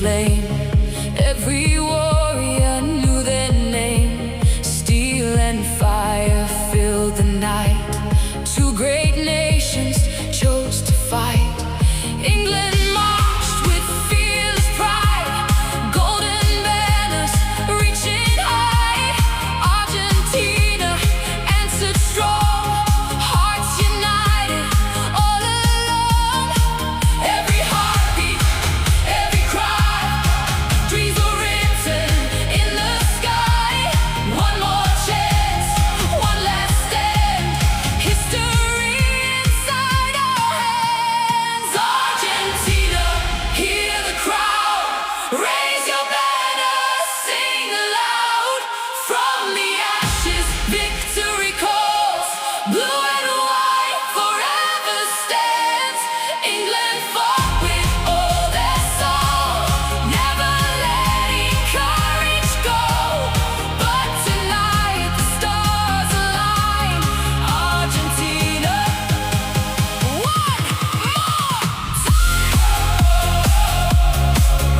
flame. Every warrior knew their name. Steel and fire filled the night. Two great nations chose to fight. England marched with fearless pride, golden banners reaching high. Argentina answered strong, hearts united all along. Every heartbeat, every cry, dreams were written in the sky. One more chance, one last stand, history inside our hands. Argentina, hear the crowd, raise your banner, sing aloud. From the ashes, victory calls, blue and white forever stands. England fought with all their soul, never letting courage go. But tonight the stars align. Argentina, one more time.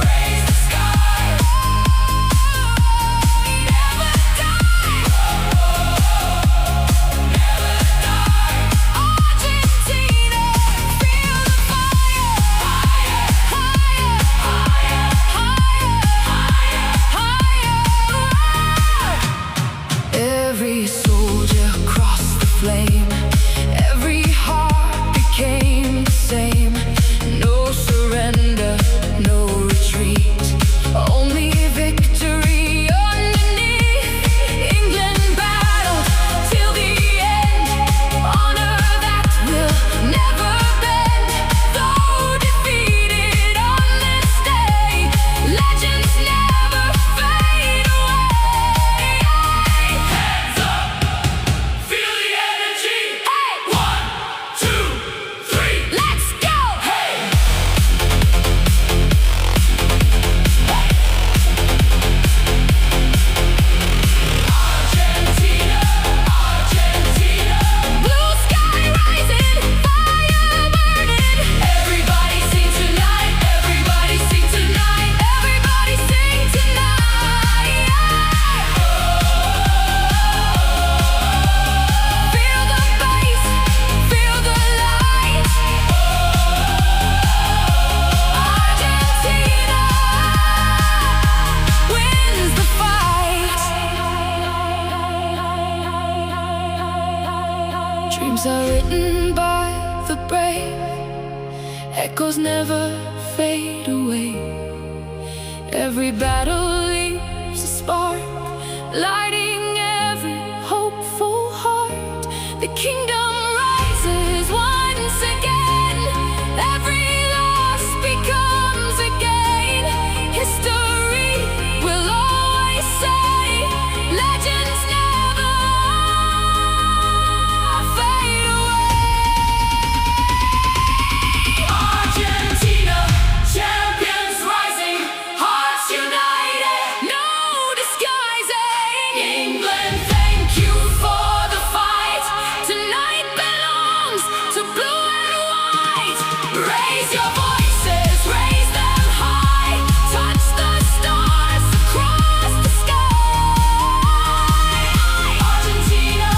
Raise the sky, never die, never die. Argentina, feel the fire, higher, higher, higher, higher, higher. Every soldier crossed the flame. Every heart became the same. No surrender, no retreat, only victory underneath. England battled till the end, honor that will never bend. Though defeated on this day, legends never fade away. Hands up, feel the energy. Hey, 1, 2, 3, let's go. Hey. Argentina, Argentina, blue sky rising, fire burning. Everybody sing tonight, everybody sing tonight, everybody sing tonight. Feel the bass, feel the light. Argentina wins the fight. Dreams are written by the brave, echoes never fade away. Every battle leaves a spark, lighting every hopeful heart. The kingdom rises once again. Every loss becomes a gain. History will always say, legends never fade away. Argentina, champions rising, hearts united, no disguising. England, thank you for the fight. Tonight belongs to blue and white. Raise your voices, raise them high. Touch the stars across the sky. Argentina,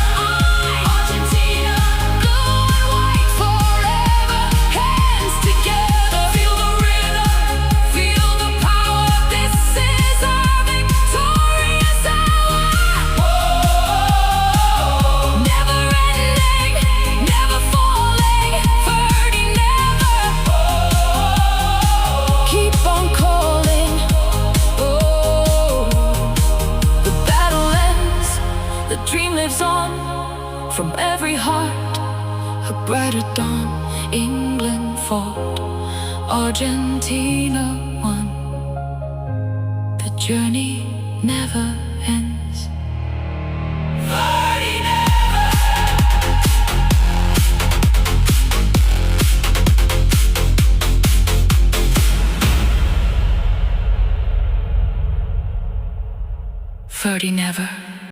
Argentina, blue and white forever, hands together. Feel the rhythm, feel the power. This is our victorious hour. Never ending, never falling, 30 never. Keep on calling. The battle ends, the dream lives on. From every heart, a brighter dawn. England fought, Argentina won. The journey never ends. 30 never. Never.